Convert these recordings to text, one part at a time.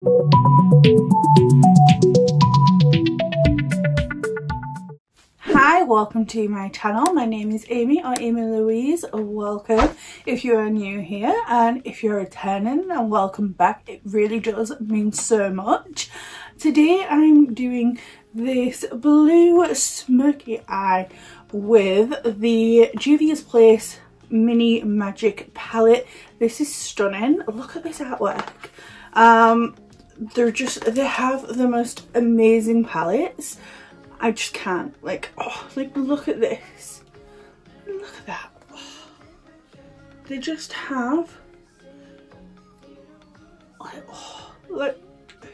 Hi, welcome to my channel. My name is Amy, or Amy Louise. Welcome if you are new here, and if you're returning, then welcome back. It really does mean so much. Today I'm doing this blue smoky eye with the JUVIA'S Place mini magic palette. This is stunning. Look at this artwork. They have the most amazing palettes. I just can't, like, look at this. Look at that. Oh, they just have, like,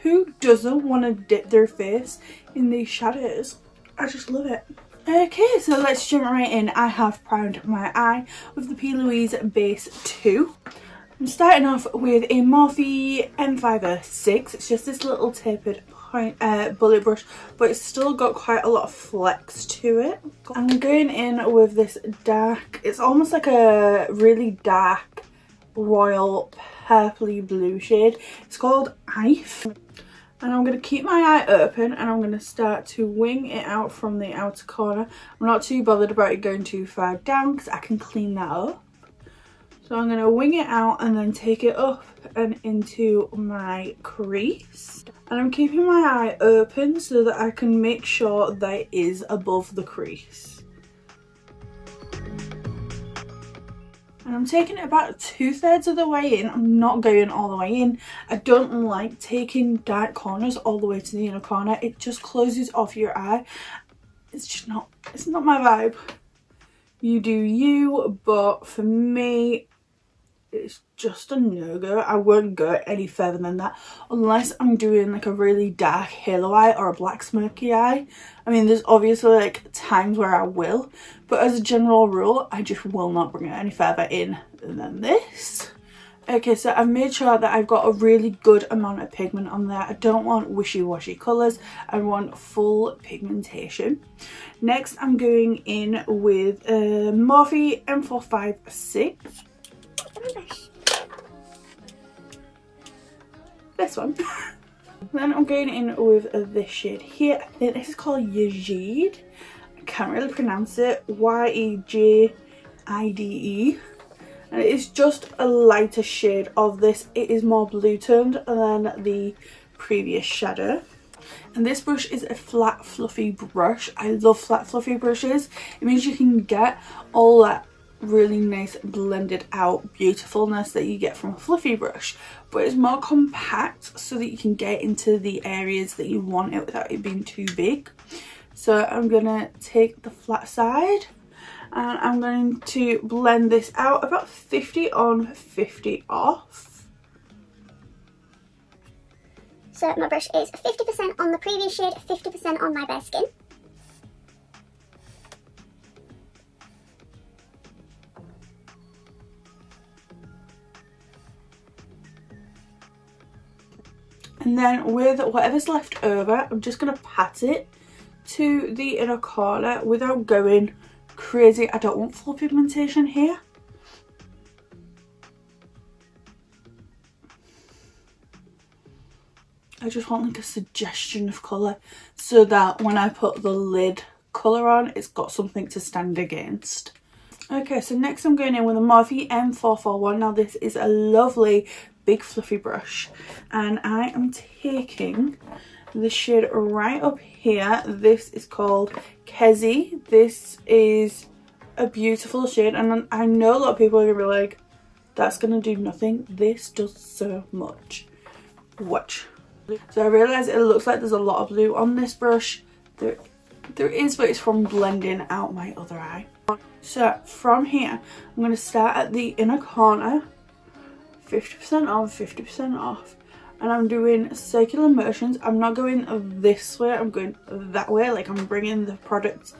who doesn't want to dip their face in these shadows? I just love it. Okay, so let's jump right in. I have primed my eye with the P. Louise Base 2. I'm starting off with a Morphe M506. It's just this little tapered bullet brush, but it's still got quite a lot of flex to it. I'm going in with this dark, it's almost like a really dark royal purpley blue shade. It's called Ice. And I'm going to keep my eye open and I'm going to start to wing it out from the outer corner. I'm not too bothered about it going too far down because I can clean that up. So I'm going to wing it out and then take it up and into my crease. And I'm keeping my eye open so that I can make sure that it is above the crease. And I'm taking it about 2/3 of the way in. I'm not going all the way in. I don't like taking dark corners all the way to the inner corner. It just closes off your eye. It's not my vibe. You do you, but for me, it's just a no-go. I won't go any further than that unless I'm doing like a really dark halo eye or a black smoky eye. I mean, there's obviously like times where I will, but as a general rule, I just will not bring it any further in than this. Okay, so I've made sure that I've got a really good amount of pigment on there. I don't want wishy-washy colours. I want full pigmentation. Next, I'm going in with Morphe M456. This one. Then I'm going in with this shade here. I think this is called Yejide. I can't really pronounce it. Yejide. And it is just a lighter shade of this. It is more blue toned than the previous shadow. And this brush is a flat fluffy brush. I love flat fluffy brushes. It means you can get all that really nice blended out beautifulness that you get from a fluffy brush, but it's more compact so that you can get into the areas that you want it without it being too big. So I'm gonna take the flat side and I'm going to blend this out about 50 on 50 off. So my brush is 50% on the previous shade, 50% on my bare skin. And then with whatever's left over, I'm just going to pat it to the inner corner without going crazy. I don't want full pigmentation here. I just want like a suggestion of colour so that when I put the lid colour on, it's got something to stand against. Okay, so next I'm going in with a Morphe M441. Now this is a lovely big fluffy brush and I am taking the shade right up here. This is called Kezi. This is a beautiful shade and I know a lot of people are gonna be like, that's gonna do nothing. This does so much. Watch. So I realise it looks like there's a lot of blue on this brush. There is, but it's from blending out my other eye. So from here, I'm going to start at the inner corner, 50% on, 50% off. And I'm doing circular motions. I'm not going this way, I'm going that way. Like I'm bringing the product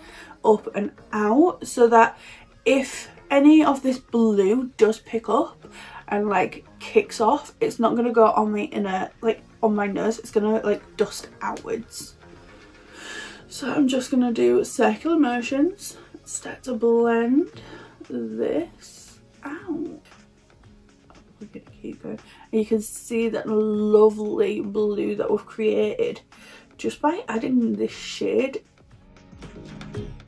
up and out so that if any of this blue does pick up and like kicks off, it's not going to go on the inner, like on my nose. It's going to like dust outwards. So I'm just going to do circular motions, start to blend this out. We're going to keep keep going. And you can see that lovely blue that we've created just by adding this shade.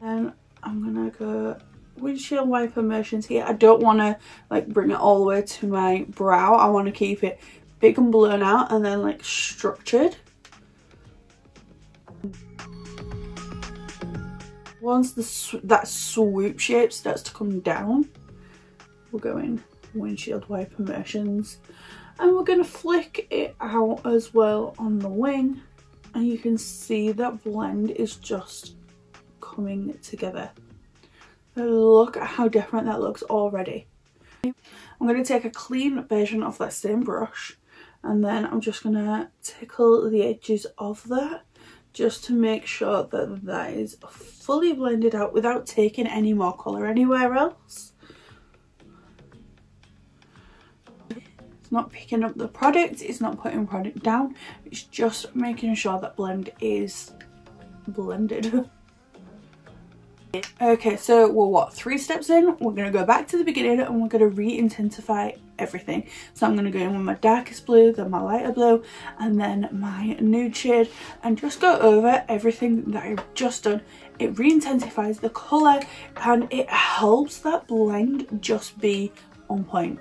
And I'm gonna go windshield wiper motions here. I don't want to like bring it all the way to my brow. I want to keep it big and blown out and then like structured. Once that swoop shape starts to come down, we'll go in windshield wiper motions, and we're going to flick it out as well on the wing, and you can see that blend is just coming together. Look at how different that looks already. I'm going to take a clean version of that same brush, and then I'm just going to tickle the edges of that just to make sure that that is fully blended out without taking any more colour anywhere else. It's not picking up the product, it's not putting product down, it's just making sure that blend is blended. Okay, so we're what, 3 steps in? We're going to go back to the beginning and we're going to re-intensify everything. So I'm going to go in with my darkest blue, then my lighter blue, and then my nude shade, and just go over everything that I've just done. It re-intensifies the colour and it helps that blend just be on point.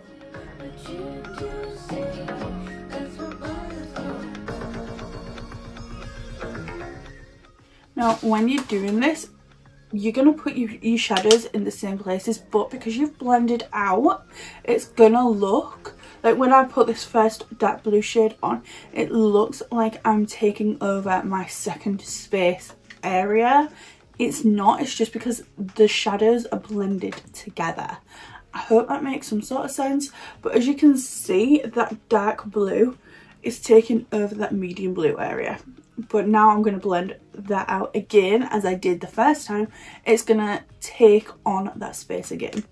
Now when you're doing this, you're going to put your shadows in the same places, but because you've blended out, it's going to look like, when I put this first dark blue shade on, it looks like I'm taking over my second space area. It's not, it's just because the shadows are blended together. I hope that makes some sort of sense, but as you can see, that dark blue is taking over that medium blue area. But now I'm going to blend that out again as I did the first time. It's going to take on that space again.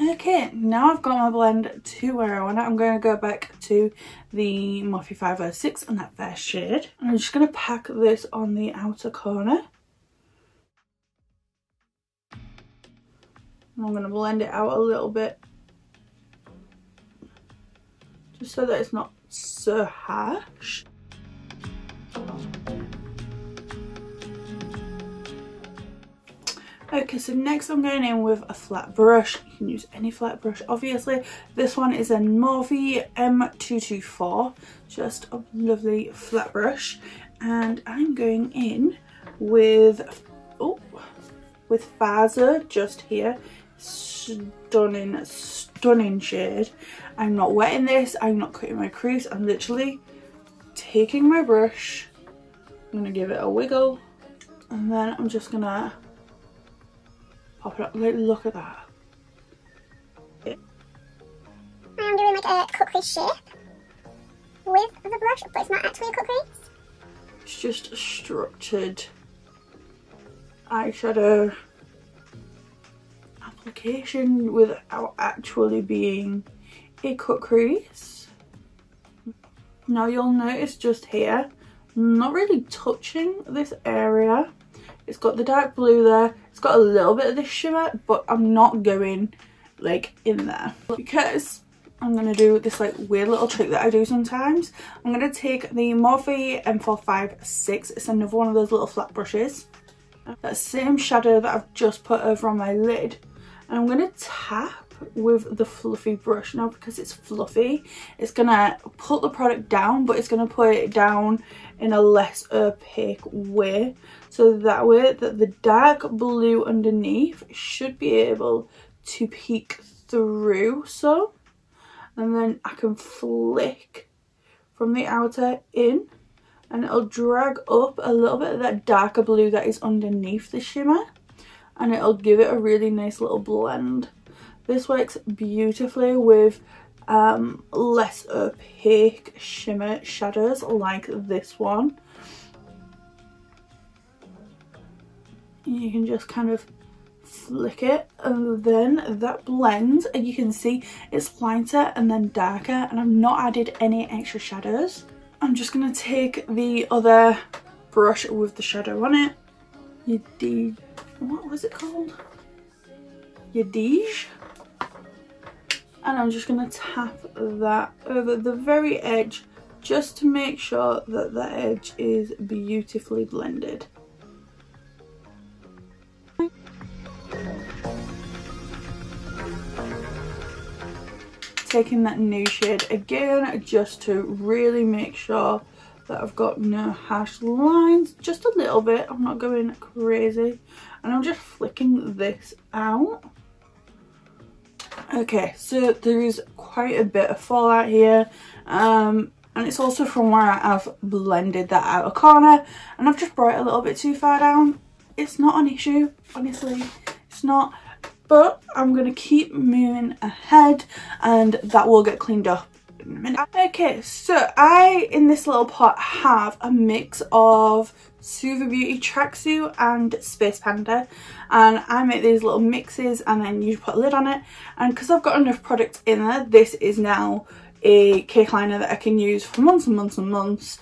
Okay, now I've got my blend to where I want it. I'm going to go back to the Morphe 506 and that first shade. I'm just going to pack this on the outer corner. And I'm going to blend it out a little bit, just so that it's not so harsh. Okay, so next I'm going in with a flat brush. You can use any flat brush, obviously. This one is a Morphe M224, just a lovely flat brush. And I'm going in with, Faza just here. Stunning, stunning shade. I'm not wetting this, I'm not cutting my crease, I'm literally taking my brush. I'm going to give it a wiggle, and then I'm just going to pop it up. Look at that. I'm doing like a cut crease shape with the brush, but it's not actually a cut crease. It's just a structured eyeshadow application without actually being a cut crease. Now you'll notice just here, I'm not really touching this area. It's got the dark blue there, it's got a little bit of this shimmer, but I'm not going like in there because I'm going to do this like weird little trick that I do sometimes. I'm going to take the Morphe M456, it's another one of those little flat brushes, that same shadow that I've just put over on my lid, and I'm going to tap with the fluffy brush. Now because it's fluffy, it's going to put the product down, but it's going to put it down in a less opaque way, so that way that the dark blue underneath should be able to peek through, so, and then I can flick from the outer in, and it'll drag up a little bit of that darker blue that is underneath the shimmer, and it'll give it a really nice little blend. This works beautifully with less opaque shimmer shadows like this one. You can just kind of flick it, and then that blends, and you can see it's lighter and then darker, and I've not added any extra shadows. I'm just going to take the other brush with the shadow on it, what was it called? Yadige. And I'm just going to tap that over the very edge just to make sure that the edge is beautifully blended. Taking that nude shade again just to really make sure that I've got no harsh lines, just a little bit, I'm not going crazy, and I'm just flicking this out. Okay, so there is quite a bit of fallout here, and it's also from where I've blended that outer corner, and I've just brought it a little bit too far down. It's not an issue, honestly, it's not. But I'm going to keep moving ahead, and that will get cleaned up in a minute. Okay, so in this little pot have a mix of Suva Beauty Tracksuit and Space Panda, and I make these little mixes and then you put a lid on it, and because I've got enough product in there, this is now a cake liner that I can use for months and months and months.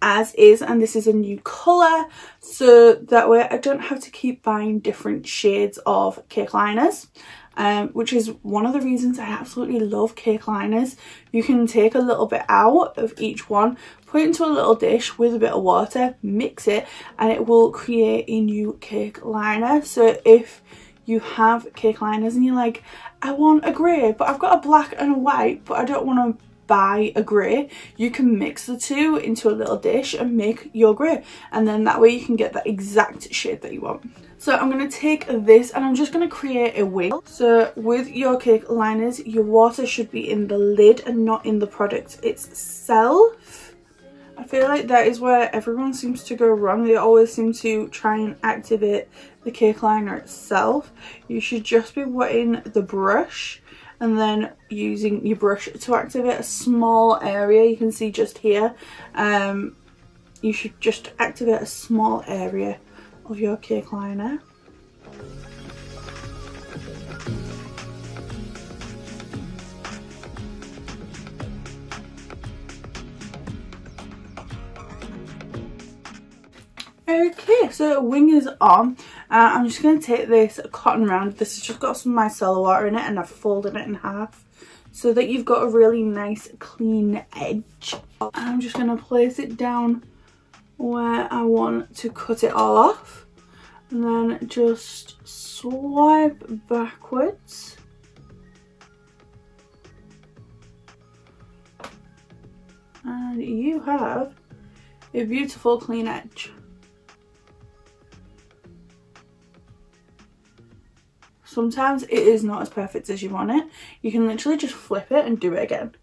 As is, and this is a new colour, so that way I don't have to keep buying different shades of cake liners, which is one of the reasons I absolutely love cake liners. You can take a little bit out of each one, put it into a little dish with a bit of water, mix it, and it will create a new cake liner. So if you have cake liners and you're like, I want a grey but I've got a black and a white but I don't want to buy a grey, you can mix the two into a little dish and make your grey, and then that way you can get that exact shade that you want. So I'm going to take this and I'm just going to create a wing. So with your cake liners, your water should be in the lid and not in the product itself. I feel like that is where everyone seems to go wrong. They always seem to try and activate the cake liner itself. You should just be wetting the brush and then using your brush to activate a small area. You can see just here, you should just activate a small area of your cake liner. Okay, so wing is on. I'm just going to take this cotton round. This has just got some micellar water in it, and I've folded it in half so that you've got a really nice clean edge. And I'm just going to place it down where I want to cut it all off, and then just swipe backwards. And you have a beautiful clean edge. Sometimes it is not as perfect as you want it. You can literally just flip it and do it again.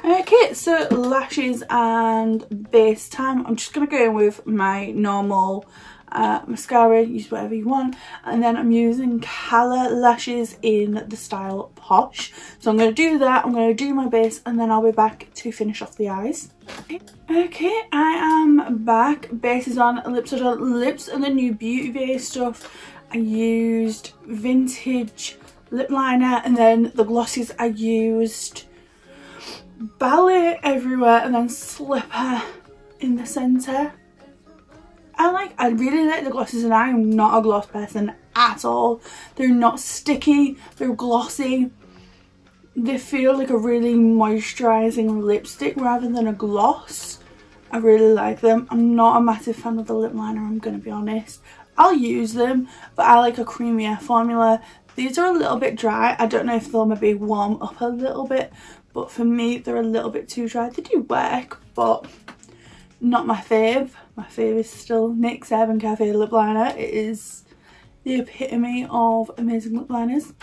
Okay, so lashes and base time. I'm just going to go in with my normal mascara, use whatever you want, and then I'm using colour lashes in the style Posh. So I'm going to do that, I'm going to do my base, and then I'll be back to finish off the eyes. Okay, I am back. Base is on, lips are on. Lips and the new Beauty Bay stuff. I used vintage lip liner, and then the glosses I used ballet everywhere and then slipper in the centre. I really like the glosses, and I am not a gloss person at all. They're not sticky, they're glossy. They feel like a really moisturising lipstick rather than a gloss. I really like them. I'm not a massive fan of the lip liner, I'm going to be honest. I'll use them, but I like a creamier formula. These are a little bit dry. I don't know if they'll maybe warm up a little bit, but for me they're a little bit too dry. They do work, but not my fave. My fave is still NYX Urban Cafe lip liner. It is the epitome of amazing lip liners.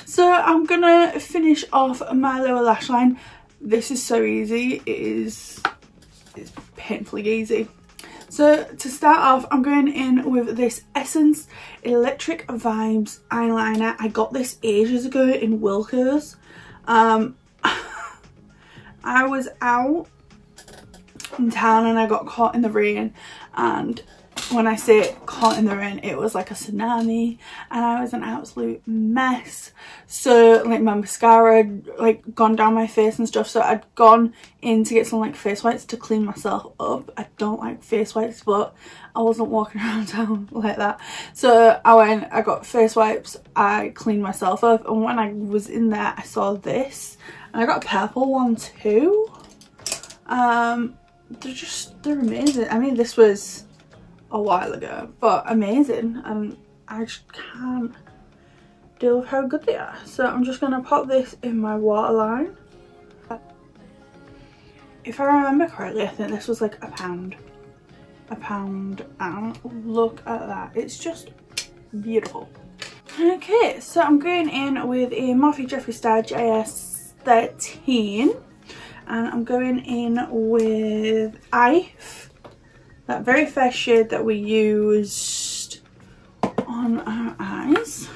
So I'm gonna finish off my lower lash line. This is so easy. It's painfully easy. So to start off, I'm going in with this Essence Electric Vibes eyeliner. I got this ages ago in Wilko's. I was out in town and I got caught in the rain, and when I say caught in the rain, it was like a tsunami and I was an absolute mess. So like my mascara had like gone down my face and stuff, so I'd gone in to get some like face wipes to clean myself up. I don't like face wipes, but I wasn't walking around town like that, so I went, I got face wipes, I cleaned myself up, and when I was in there I saw this and I got a purple one too. They're amazing. I mean, this was a while ago, but amazing, and I just can't deal with how good they are. So I'm just going to pop this in my waterline. If I remember correctly, I think this was like a pound, and look at that, it's just beautiful. Okay, so I'm going in with a Morphe Jeffree Star JS13, and I'm going in with IVE, that very first shade that we used on our eyes.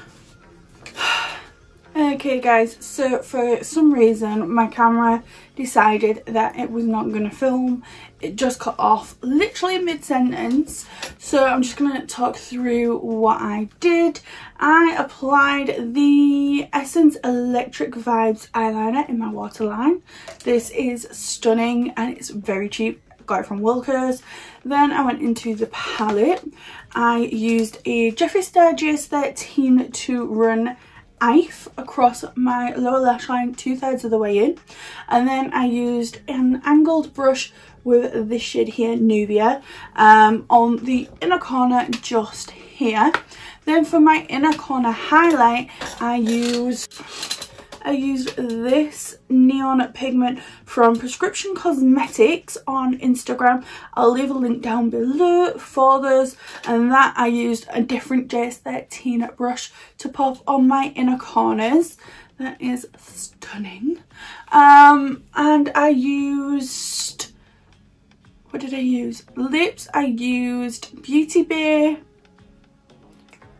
Okay guys, so for some reason my camera decided that it was not going to film. It just cut off literally mid-sentence, so I'm just going to talk through what I did. I applied the Essence Electric Vibes eyeliner in my waterline. This is stunning and it's very cheap. Got it from Wilko's. Then I went into the palette. I used a Jeffree Star JS13 to run IVE across my lower lash line 2/3 of the way in, and then I used an angled brush with this shade here, Nubia, on the inner corner just here. Then for my inner corner highlight, I used this neon pigment from Prescription Cosmetics on Instagram. I'll leave a link down below for those. And that I used a different JS13 brush to pop on my inner corners. That is stunning. And I used, what did I use? Lips, I used Beauty Bay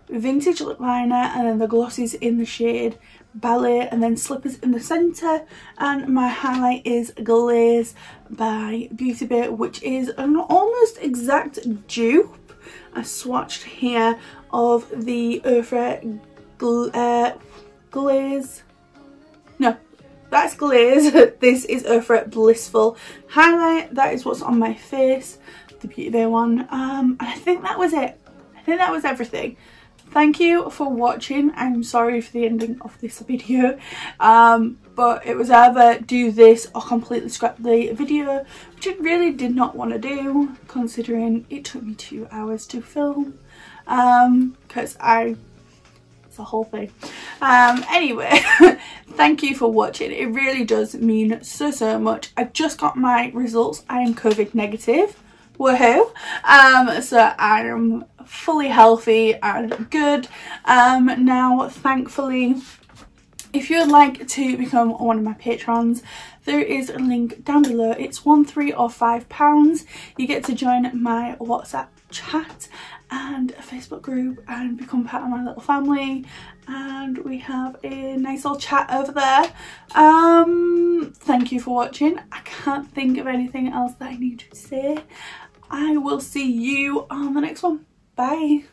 Vintage Lip Liner, and then the glosses in the shade Ballet, and then slippers in the centre. And my highlight is Glaze by Beauty Bay, which is an almost exact dupe. I swatched here of the Urfra Glaze. No, that's Glaze. This is Urfra Blissful highlight. That is what's on my face, the Beauty Bay one. And I think that was it. I think that was everything. Thank you for watching. I'm sorry for the ending of this video, but it was either do this or completely scrap the video, which I really did not want to do, considering it took me 2 hours to film, because it's a whole thing. Anyway, thank you for watching. It really does mean so much. I just got my results. I am COVID negative. Woohoo. So I am fully healthy and good now, thankfully. If you would like to become one of my patrons, there is a link down below. It's £1, £3 or £5. You get to join my WhatsApp chat and a Facebook group and become part of my little family, and we have a nice old chat over there. Thank you for watching. I can't think of anything else that I need to say. I will see you on the next one. Bye.